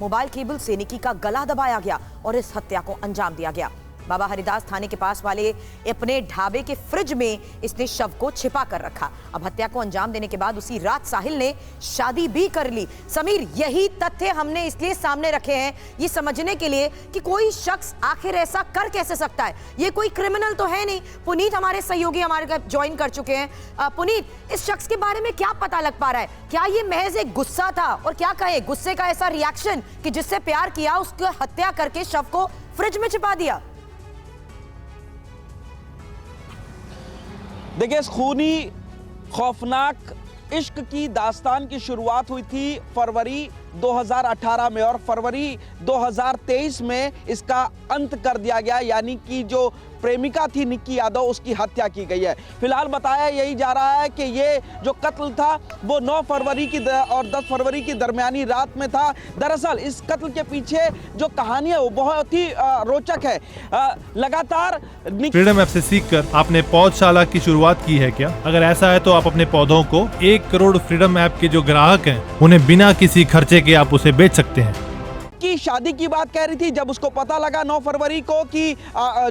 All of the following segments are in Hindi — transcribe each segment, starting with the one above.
मोबाइल केबल से निक्की का गला दबाया गया और इस हत्या को अंजाम दिया गया। बाबा हरिदास थाने के पास वाले अपने ढाबे के फ्रिज में इसने शव को छिपा कर रखा। अब हत्या को अंजाम देने के बाद उसी रात साहिल ने शादी भी कर ली। समीर, यही तथ्य हमने इसलिए सामने रखे हैं ये समझने के लिए कि कोई शख्स आखिर ऐसा कर कैसे सकता है। ये कोई क्रिमिनल तो है नहीं। पुनीत हमारे सहयोगी हमारे ज्वाइन कर चुके हैं। पुनीत, इस शख्स के बारे में क्या पता लग पा रहा है? क्या ये महज एक गुस्सा था और क्या कहे गुस्से का ऐसा रिएक्शन कि जिससे प्यार किया उसकी हत्या करके शव को फ्रिज में छिपा दिया? देखिए, इस खूनी खौफनाक इश्क की दास्तान की शुरुआत हुई थी फरवरी 2018 में और फरवरी 2023 में इसका अंत कर दिया गया, यानी कि जो प्रेमिका थी निक्की यादव उसकी हत्या की गई है। फिलहाल बताया यही जा रहा है कि ये जो कत्ल था वो 9 फरवरी की और 10 फरवरी की दरमियानी रात में था। दरअसल इस कत्ल के पीछे जो कहानी है वो बहुत ही रोचक है। लगातार फ्रीडम ऐप से सीखकर आपने पौधशाला की शुरुआत की है क्या? अगर ऐसा है तो आप अपने पौधों को 1 करोड़ फ्रीडम ऐप के जो ग्राहक हैं उन्हें बिना किसी खर्चे के आप उसे बेच सकते हैं। की शादी की बात कह रही थी। जब उसको पता लगा 9 फरवरी को कि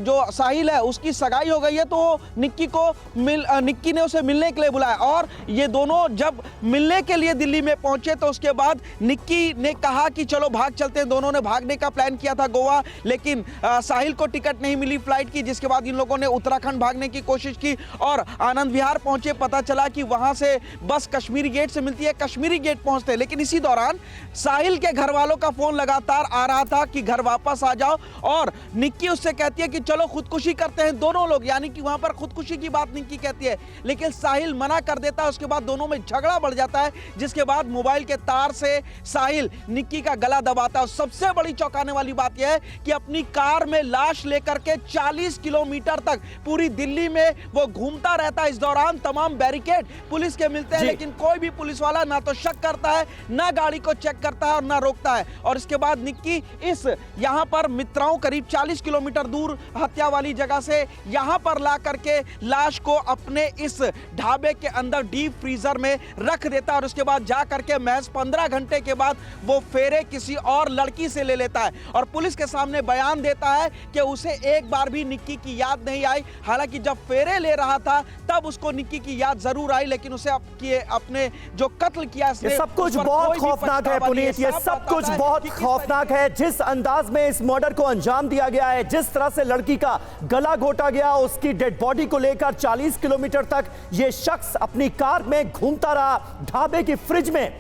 जो साहिल है उसकी सगाई हो गई है तो निक्की ने उसे मिलने के लिए बुलाया और ये दोनों जब मिलने के लिए दिल्ली में पहुंचे तो उसके बाद निक्की ने कहा कि चलो भाग चलते हैं। दोनों ने भागने का प्लान किया था गोवा, लेकिन साहिल को टिकट नहीं मिली फ्लाइट की, जिसके बाद इन लोगों ने उत्तराखंड भागने की कोशिश की और आनंद विहार पहुंचे। पता चला कि वहां से बस कश्मीरी गेट से मिलती है, कश्मीरी गेट पहुंचते, लेकिन इसी दौरान साहिल के घर वालों का फोन लगातार आ रहा था कि घर वापस आ जाओ और निक्की उससे कहती है कि चलो खुदकुशी करते हैं दोनों लोग, यानी कि वहां पर खुदकुशी की बात निक्की कहती है, लेकिन साहिल मना कर देता है। उसके बाद दोनों में झगड़ा बढ़ जाता है, जिसके बाद मोबाइल के तार से साहिल निक्की का गला दबाता है। सबसे बड़ी चौंकाने वाली बात यह है कि अपनी कार में लाश लेकर के 40 किलोमीटर तक पूरी दिल्ली में वो घूमता रहता है। इस दौरान तमाम बैरिकेड पुलिस के मिलते हैं, लेकिन कोई भी पुलिस वाला ना तो शक करता है, ना गाड़ी को चेक करता है और ना रोकता है। और इसके बाद निक्की इस यहां पर मित्राओं करीब 40 किलोमीटर दूर हत्या वाली जगह से यहां पर ला करके लाश को अपने इस ढाबे के अंदर डीप फ्रीजर में रख देता है और उसके बाद जा करके महज 15 घंटे के बाद वो फेरे किसी और लड़की से ले लेता है और पुलिस के सामने बयान देता है कि उसे एक बार भी निक्की की याद नहीं आई। हालांकि जब फेरे ले रहा था तब उसको निक्की की याद जरूर आई, लेकिन उसे अपने जो कत्ल किया ये सब कुछ बहुत खौफनाक है पुनीत, ये सब कुछ बहुत खौफनाक है। जिस अंदाज में इस मर्डर को अंजाम दिया गया है, जिस तरह से लड़की का गला घोटा गया, उसकी डेड बॉडी को लेकर 40 किलोमीटर तक यह शख्स अपनी कार में घूमता रहा, ढाबे की फ्रिज में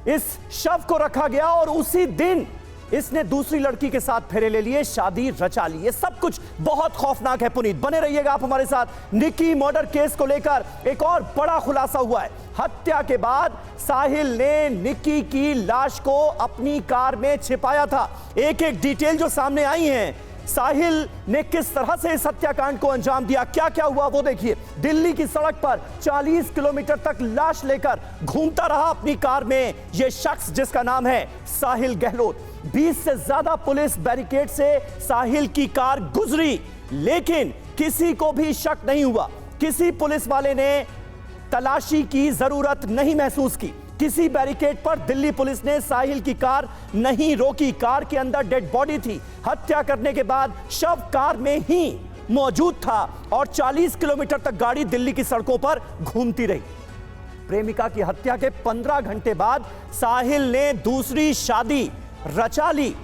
इस शव को रखा गया और उसी दिन इसने दूसरी लड़की के साथ फेरे ले लिए, शादी रचा ली। ये सब कुछ बहुत खौफनाक है पुनीत, बने रहिएगा आप हमारे साथ। निक्की मर्डर केस को लेकर एक और बड़ा खुलासा हुआ है। हत्या के बाद साहिल ने निक्की की लाश को अपनी कार में छिपाया था। एक एक डिटेल जो सामने आई है, साहिल ने किस तरह से इस हत्याकांड को अंजाम दिया, क्या क्या हुआ वो देखिए। दिल्ली की सड़क पर 40 किलोमीटर तक लाश लेकर घूमता रहा अपनी कार में यह शख्स जिसका नाम है साहिल गहलोत। 20 से ज्यादा पुलिस बैरिकेड से साहिल की कार गुजरी, लेकिन किसी को भी शक नहीं हुआ। किसी पुलिस वाले ने तलाशी की जरूरत नहीं महसूस की। किसी बैरिकेड पर दिल्ली पुलिस ने साहिल की कार नहीं रोकी। कार के अंदर डेड बॉडी थी। हत्या करने के बाद शव कार में ही मौजूद था और 40 किलोमीटर तक गाड़ी दिल्ली की सड़कों पर घूमती रही। प्रेमिका की हत्या के 15 घंटे बाद साहिल ने दूसरी शादी रचा ली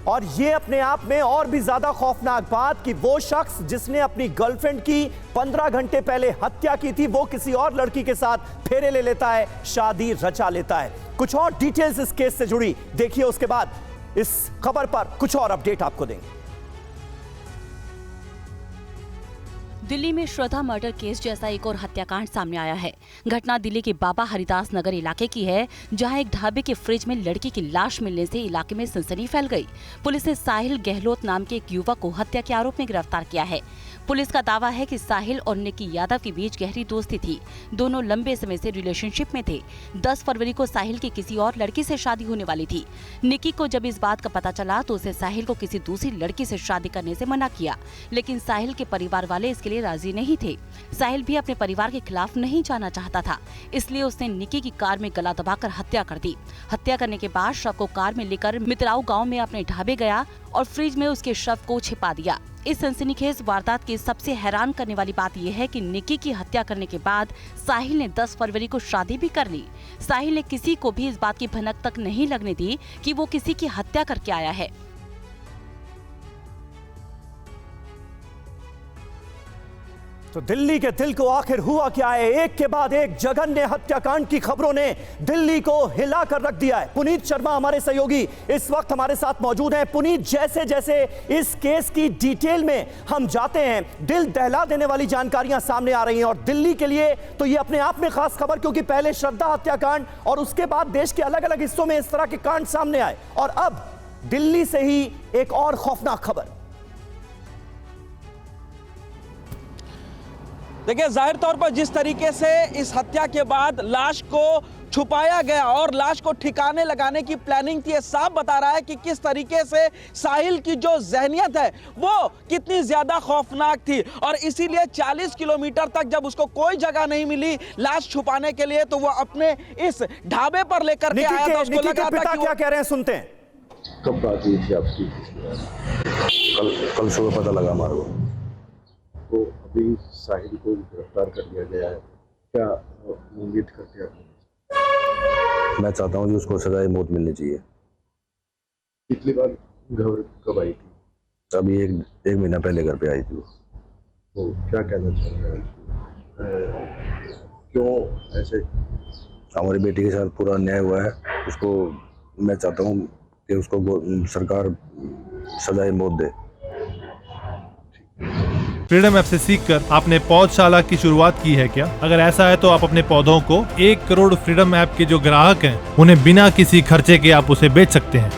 और यह अपने आप में और भी ज्यादा खौफनाक बात कि वो शख्स जिसने अपनी गर्लफ्रेंड की 15 घंटे पहले हत्या की थी वो किसी और लड़की के साथ फेरे ले लेता है, शादी रचा लेता है। कुछ और डिटेल्स इस केस से जुड़ी देखिए, उसके बाद इस खबर पर कुछ और अपडेट आपको देंगे। दिल्ली में श्रद्धा मर्डर केस जैसा एक और हत्याकांड सामने आया है। घटना दिल्ली के बाबा हरिदास नगर इलाके की है, जहां एक ढाबे के फ्रिज में लड़की की लाश मिलने से इलाके में सनसनी फैल गई। पुलिस ने साहिल गहलोत नाम के एक युवक को हत्या के आरोप में गिरफ्तार किया है। पुलिस का दावा है कि साहिल और निक्की यादव के बीच गहरी दोस्ती थी। दोनों लंबे समय से रिलेशनशिप में थे। 10 फरवरी को साहिल की किसी और लड़की से शादी होने वाली थी। निक्की को जब इस बात का पता चला तो उसे साहिल को किसी दूसरी लड़की से शादी करने से मना किया, लेकिन साहिल के परिवार वाले इसके लिए राजी नहीं थे। साहिल भी अपने परिवार के खिलाफ नहीं जाना चाहता था, इसलिए उसने निक्की की कार में गला दबाकर हत्या कर दी। हत्या करने के बाद शव को कार में लेकर मित्राऊ गांव में अपने ढाबे गया और फ्रिज में उसके शव को छिपा दिया। इस सनसनीखेज वारदात की सबसे हैरान करने वाली बात यह है कि निक्की की हत्या करने के बाद साहिल ने 10 फरवरी को शादी भी कर ली। साहिल ने किसी को भी इस बात की भनक तक नहीं लगने दी कि वो किसी की हत्या करके आया है। तो दिल्ली के दिल को आखिर हुआ क्या है? एक के बाद एक जघन्य हत्याकांड की खबरों ने दिल्ली को हिला कर रख दिया है। पुनीत शर्मा हमारे सहयोगी इस वक्त हमारे साथ मौजूद हैं। पुनीत, जैसे जैसे इस केस की डिटेल में हम जाते हैं, दिल दहला देने वाली जानकारियां सामने आ रही हैं। और दिल्ली के लिए तो ये अपने आप में खास खबर, क्योंकि पहले श्रद्धा हत्याकांड और उसके बाद देश के अलग अलग हिस्सों में इस तरह के कांड सामने आए, और अब दिल्ली से ही एक और खौफनाक खबर। देखिए, जाहिर तौर पर जिस तरीके से इस हत्या के बाद लाश को छुपाया गया और लाश को ठिकाने लगाने की प्लानिंग थी, ये साफ बता रहा है कि किस तरीके से साहिल की जो जहनियत है वो कितनी ज्यादा खौफनाक थी। और इसीलिए 40 किलोमीटर तक जब उसको कोई जगह नहीं मिली लाश छुपाने के लिए, तो वो अपने इस ढाबे पर लेकर के आया था। उसको लगा था कि क्या कह रहे हैं, सुनते हैं। कब बात हुई थी आपकी? कल सुबह पता लगा हमारे को। तो अभी साहिल को गिरफ्तार कर लिया गया है, क्या उम्मीद करते हैं आप? मैं चाहता हूँ कि उसको सजाए मौत मिलनी चाहिए। पिछली बार घर कब आई थी? अभी एक महीना पहले घर पे आई थी वो। तो क्या कहना चाह रहे हैं, क्यों ऐसे? हमारी बेटी के साथ पूरा अन्याय हुआ है, उसको मैं चाहता हूँ कि उसको सरकार सजाए मौत दे। फ्रीडम ऐप से सीखकर आपने पौधशाला की शुरुआत की है क्या? अगर ऐसा है तो आप अपने पौधों को 1 करोड़ फ्रीडम ऐप के जो ग्राहक हैं उन्हें बिना किसी खर्चे के आप उसे बेच सकते हैं।